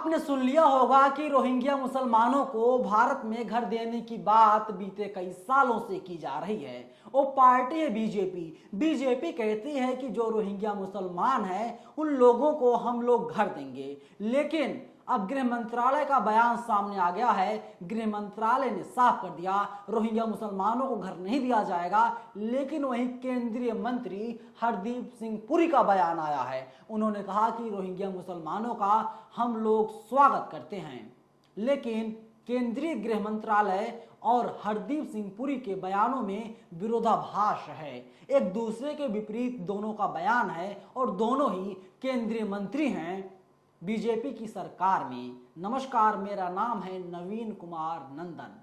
आपने सुन लिया होगा कि रोहिंग्या मुसलमानों को भारत में घर देने की बात बीते कई सालों से की जा रही है। वो पार्टी है बीजेपी। बीजेपी कहती है कि जो रोहिंग्या मुसलमान हैं उन लोगों को हम लोग घर देंगे, लेकिन अब गृह मंत्रालय का बयान सामने आ गया है। गृह मंत्रालय ने साफ कर दिया रोहिंग्या मुसलमानों को घर नहीं दिया जाएगा। लेकिन वहीं केंद्रीय मंत्री हरदीप सिंह पुरी का बयान आया है। उन्होंने कहा कि रोहिंग्या मुसलमानों का हम लोग स्वागत करते हैं, लेकिन केंद्रीय गृह मंत्रालय और हरदीप सिंह पुरी के बयानों में विरोधाभास है। एक दूसरे के विपरीत दोनों का बयान है और दोनों ही केंद्रीय मंत्री हैं बीजेपी की सरकार में। नमस्कार, मेरा नाम है नवीन कुमार नंदन।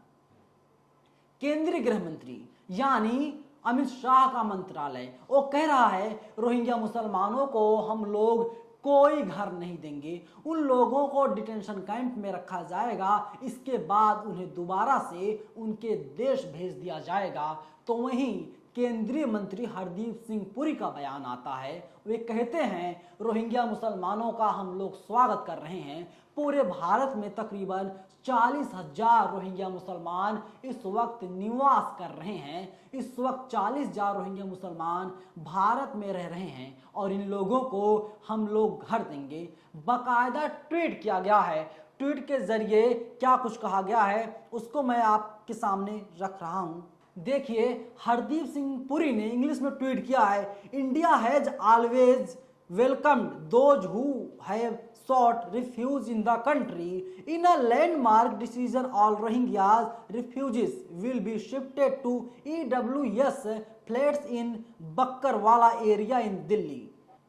केंद्रीय गृह मंत्री यानी अमित शाह का मंत्रालय वो कह रहा है रोहिंग्या मुसलमानों को हम लोग कोई घर नहीं देंगे, उन लोगों को डिटेंशन कैंप में रखा जाएगा, इसके बाद उन्हें दोबारा से उनके देश भेज दिया जाएगा। तो वहीं केंद्रीय मंत्री हरदीप सिंह पुरी का बयान आता है। वे कहते हैं रोहिंग्या मुसलमानों का हम लोग स्वागत कर रहे हैं। पूरे भारत में तकरीबन 40,000 रोहिंग्या मुसलमान इस वक्त निवास कर रहे हैं। इस वक्त 40,000 रोहिंग्या मुसलमान भारत में रह रहे हैं और इन लोगों को हम लोग घर देंगे। बाकायदा ट्वीट किया गया है। ट्वीट के जरिए क्या कुछ कहा गया है उसको मैं आपके सामने रख रहा हूं। देखिए, हरदीप सिंह पुरी ने इंग्लिश में ट्वीट किया है, India has always welcomed those who have sought refuge in the country. In a landmark decision, all Rohingyas refugees will be shifted to EWS flats in Bakkarwala area in Delhi.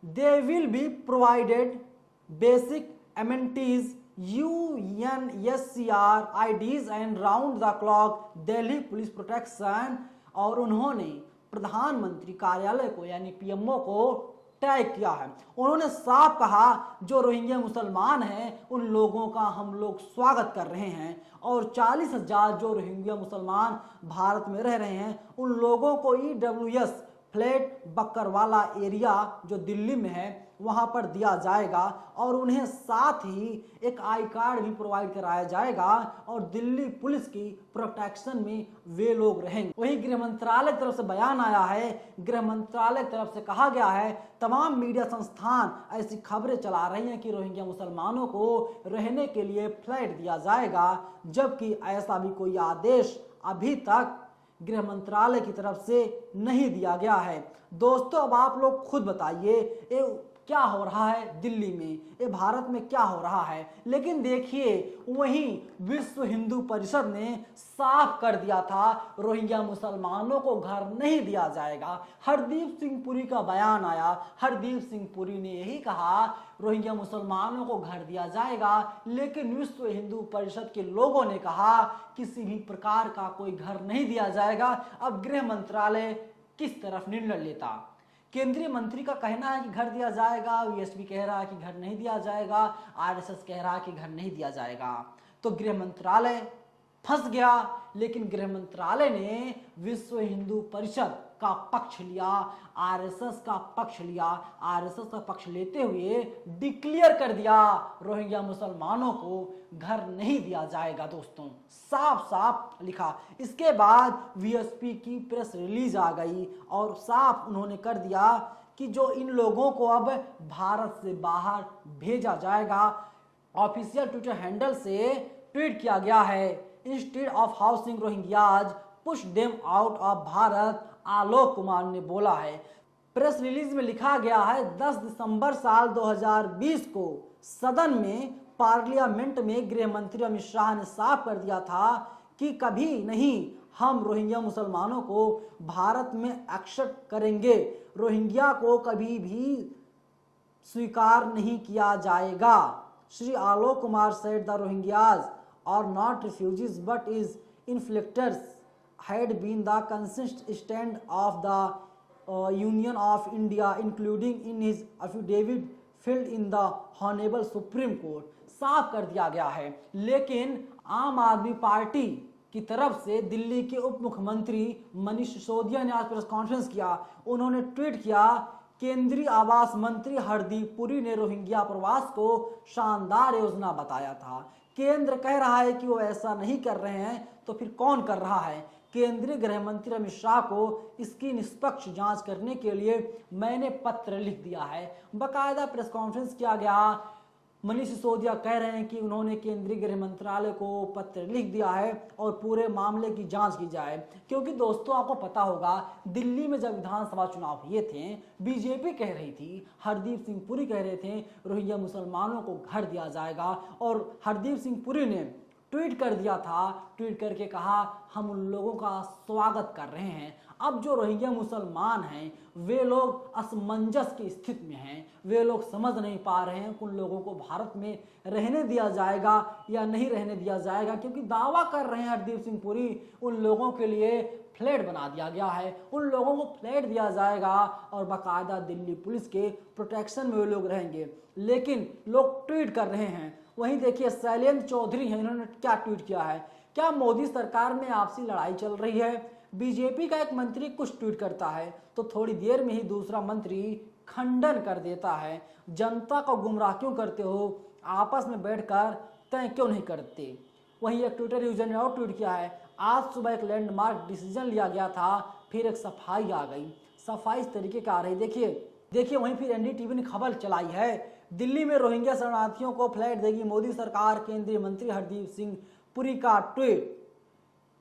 They will be provided basic amenities, UNSCR IDs and round the clock Delhi police protection। और उन्होंने प्रधानमंत्री कार्यालय को यानी PMO को tag किया है। उन्होंने साफ कहा जो रोहिंग्या मुसलमान हैं उन लोगों का हम लोग स्वागत कर रहे हैं और 40,000 जो रोहिंग्या मुसलमान भारत में रह रहे हैं उन लोगों को EWS फ्लैट बक्करवाला एरिया जो दिल्ली में है वहां पर दिया जाएगा और उन्हें साथ ही एक आई कार्ड भी प्रोवाइड कराया जाएगा और दिल्ली पुलिस की प्रोटेक्शन में वे लोग रहेंगे। वहीं गृह मंत्रालय की तरफ से बयान आया है। गृह मंत्रालय की तरफ से कहा गया है तमाम मीडिया संस्थान ऐसी खबरें चला रही हैं कि रोहिंग्या मुसलमानों को रहने के लिए फ्लैट दिया जाएगा, जबकि ऐसा भी कोई आदेश अभी तक गृह मंत्रालय की तरफ से नहीं दिया गया है। दोस्तों, अब आप लोग खुद बताइए ये क्या हो रहा है दिल्ली में, ये भारत में क्या हो रहा है। लेकिन देखिए, वहीं विश्व हिंदू परिषद ने साफ कर दिया था रोहिंग्या मुसलमानों को घर नहीं दिया जाएगा। हरदीप सिंह पुरी का बयान आया। हरदीप सिंह पुरी ने यही कहा रोहिंग्या मुसलमानों को घर दिया जाएगा, लेकिन विश्व हिंदू परिषद के लोगों ने कहा किसी भी प्रकार का कोई घर नहीं दिया जाएगा। अब गृह मंत्रालय किस तरफ निर्णय लेता। केंद्रीय मंत्री का कहना है कि घर दिया जाएगा, वीएसपी कह रहा है कि घर नहीं दिया जाएगा, आरएसएस कह रहा है कि घर नहीं दिया जाएगा। तो गृह मंत्रालय फंस गया। लेकिन गृह मंत्रालय ने विश्व हिंदू परिषद का पक्ष लिया, आरएसएस का पक्ष लिया। आरएसएस का पक्ष लेते हुए डिक्लेयर कर दिया रोहिंग्या मुसलमानों को घर नहीं दिया जाएगा। दोस्तों, साफ साफ लिखा। इसके बाद वीएसपी की प्रेस रिलीज आ गई और साफ उन्होंने कर दिया कि जो इन लोगों को अब भारत से बाहर भेजा जाएगा। ऑफिशियल ट्विटर हैंडल से ट्वीट किया गया है, instead of housing Rohingyas push them out of Bharat, Alok Kumar ने बोला है। प्रेस रिलीज में लिखा गया है 10 दिसंबर साल 2020 को सदन में पार्लियामेंट में गृह मंत्री अमित शाह ने साफ कर दिया था कि कभी नहीं हम रोहिंग्या मुसलमानों को भारत में एक्सेप्ट करेंगे, रोहिंग्या को कभी भी स्वीकार नहीं किया जाएगा। Shri Alok Kumar said the Rohingyas are not refugees but is inflictors had been the consistent stand of the Union of India, including in his affidavit filed in the Honorable Supreme Court। साफ कर दिया गया है। लेकिन आम आदमी पार्टी की तरफ से दिल्ली के उप मुख्यमंत्री मनीष सिसोदिया ने आज प्रेस कॉन्फ्रेंस किया। उन्होंने ट्वीट किया केंद्रीय आवास मंत्री हरदीप पुरी ने रोहिंग्या प्रवास को शानदार योजना बताया था। केंद्र कह रहा है कि वो ऐसा नहीं कर रहे हैं, तो फिर कौन कर रहा है? केंद्रीय गृह मंत्री अमित शाह को इसकी निष्पक्ष जांच करने के लिए मैंने पत्र लिख दिया है। बाकायदा प्रेस कॉन्फ्रेंस किया गया। मनीष सिसोदिया कह रहे हैं कि उन्होंने केंद्रीय गृह मंत्रालय को पत्र लिख दिया है और पूरे मामले की जांच की जाए, क्योंकि दोस्तों आपको पता होगा दिल्ली में जब विधानसभा चुनाव हुए थे, बीजेपी कह रही थी, हरदीप सिंह पुरी कह रहे थे रोहिंग्या मुसलमानों को घर दिया जाएगा, और हरदीप सिंह पुरी ने ट्वीट कर दिया था, ट्वीट करके कहा हम उन लोगों का स्वागत कर रहे हैं। अब जो रोहिंग्या मुसलमान हैं वे लोग असमंजस की स्थिति में हैं, वे लोग समझ नहीं पा रहे हैं कि उन लोगों को भारत में रहने दिया जाएगा या नहीं रहने दिया जाएगा, क्योंकि दावा कर रहे हैं हरदीप सिंह पुरी उन लोगों के लिए फ्लैट बना दिया गया है, उन लोगों को फ्लैट दिया जाएगा और बाकायदा दिल्ली पुलिस के प्रोटेक्शन में वे लोग रहेंगे। लेकिन लोग ट्वीट कर रहे हैं। वहीं देखिए शैलेंद्र चौधरी हैं, इन्होंने क्या ट्वीट किया है? क्या मोदी सरकार में आपसी लड़ाई चल रही है? बीजेपी का एक मंत्री कुछ ट्वीट करता है तो थोड़ी देर में ही दूसरा मंत्री खंडन कर देता है। जनता को गुमराह क्यों करते हो? आपस में बैठकर तय क्यों नहीं करते? वहीं एक ट्विटर यूजर ने और ट्वीट किया है, आज सुबह एक लैंडमार्क डिसीजन लिया गया था, फिर एक सफाई आ गई। सफाई इस तरीके का आ रही, देखिए वहीं फिर एनडीटीवी ने खबर चलाई है, दिल्ली में रोहिंग्या शरणार्थियों को फ्लैट देगी मोदी सरकार, केंद्रीय मंत्री हरदीप सिंह पुरी का ट्वीट।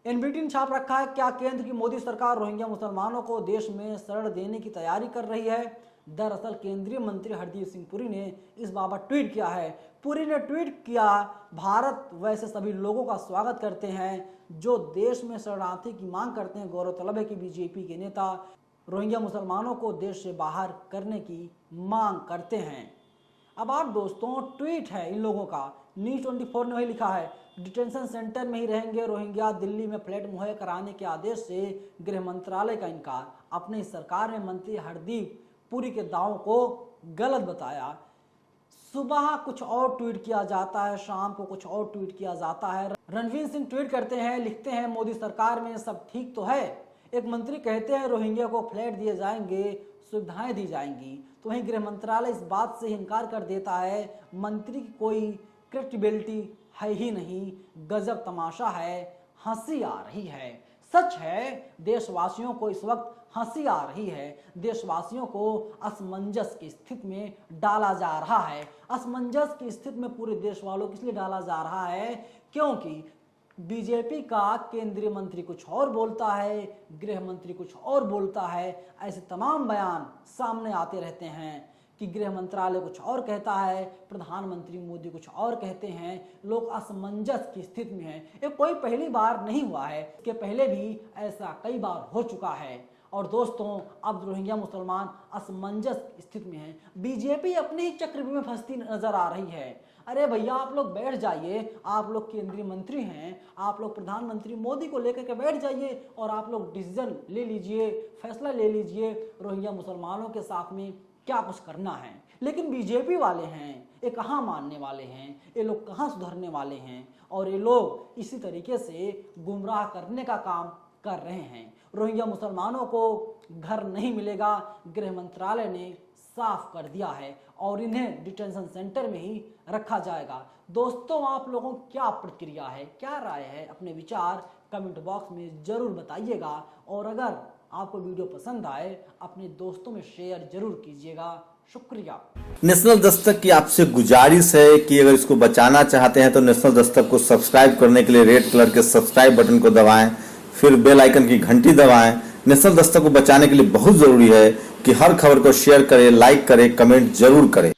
एनबीटी ने छाप रखा है, क्या केंद्र की मोदी सरकार रोहिंग्या मुसलमानों को देश में शरण देने की तैयारी कर रही है? दरअसल केंद्रीय मंत्री हरदीप सिंह पुरी ने इस बाबत ट्वीट किया है। पुरी ने ट्वीट किया, भारत वैसे सभी लोगों का स्वागत करते हैं जो देश में शरणार्थी की मांग करते हैं। गौरतलब है कि बीजेपी के नेता रोहिंग्या मुसलमानों को देश से बाहर करने की मांग करते हैं। अब आप दोस्तों ट्वीट है इन लोगों का, न्यूज़ 24 ने वही लिखा है, डिटेंशन सेंटर में ही रहेंगे रोहिंग्या, दिल्ली में फ्लैट मुहैया कराने के आदेश से गृह मंत्रालय का इनकार। अपनी सरकार ने मंत्री हरदीप पुरी के दावों को गलत बताया। सुबह कुछ और ट्वीट किया जाता है, शाम को कुछ और ट्वीट किया जाता है। रणवीर सिंह ट्वीट करते हैं, लिखते हैं मोदी सरकार में सब ठीक तो है। एक मंत्री कहते हैं रोहिंग्या को फ्लैट दिए जाएंगे, सुविधाएं दी जाएंगी, तो वहीं गृह मंत्रालय इस बात से इनकार कर देता है। मंत्री की कोई क्रेडिबिलिटी है ही नहीं, गजब तमाशा है, हंसी आ रही है। सच है, देशवासियों को इस वक्त हंसी आ रही है, देशवासियों को असमंजस की स्थिति में डाला जा रहा है। असमंजस की स्थिति में पूरे देश वालों को इसलिए डाला जा रहा है क्योंकि बीजेपी का केंद्रीय मंत्री कुछ और बोलता है, गृह मंत्री कुछ और बोलता है। ऐसे तमाम बयान सामने आते रहते हैं कि गृह मंत्रालय कुछ और कहता है, प्रधानमंत्री मोदी कुछ और कहते हैं। लोग असमंजस की स्थिति में हैं। ये कोई पहली बार नहीं हुआ है, इसके पहले भी ऐसा कई बार हो चुका है। और दोस्तों अब रोहिंग्या मुसलमान असमंजस स्थिति में हैं। बीजेपी अपने ही चक्रव्यूह में फंसती नजर आ रही है। अरे भैया आप लोग बैठ जाइए, आप लोग केंद्रीय मंत्री हैं, आप लोग प्रधानमंत्री मोदी को लेकर के बैठ जाइए और आप लोग डिसीजन ले लीजिए, फैसला ले लीजिए रोहिंग्या मुसलमानों के साथ में क्या कुछ करना है। लेकिन बीजेपी वाले हैं, ये कहाँ मानने वाले हैं, ये लोग कहाँ सुधरने वाले हैं, और ये लोग इसी तरीके से गुमराह करने का काम कर रहे हैं। रोहिंग्या मुसलमानों को घर नहीं मिलेगा, गृह मंत्रालय ने साफ कर दिया है, और इन्हें डिटेंशन सेंटर में ही रखा जाएगा। दोस्तों आप लोगों की क्या प्रतिक्रिया है, क्या राय है, अपने विचार कमेंट बॉक्स में जरूर बताइएगा। और अगर आपको वीडियो पसंद आए अपने दोस्तों में शेयर जरूर कीजिएगा। शुक्रिया। नेशनल दस्तक की आपसे गुजारिश है कि अगर इसको बचाना चाहते हैं तो नेशनल दस्तक को सब्सक्राइब करने के लिए रेड कलर के सब्सक्राइब बटन को दबाएं, फिर बेल आइकन की घंटी दबाएं। नेशनल दस्तक को बचाने के लिए बहुत जरूरी है कि हर खबर को शेयर करें, लाइक करें, कमेंट जरूर करें।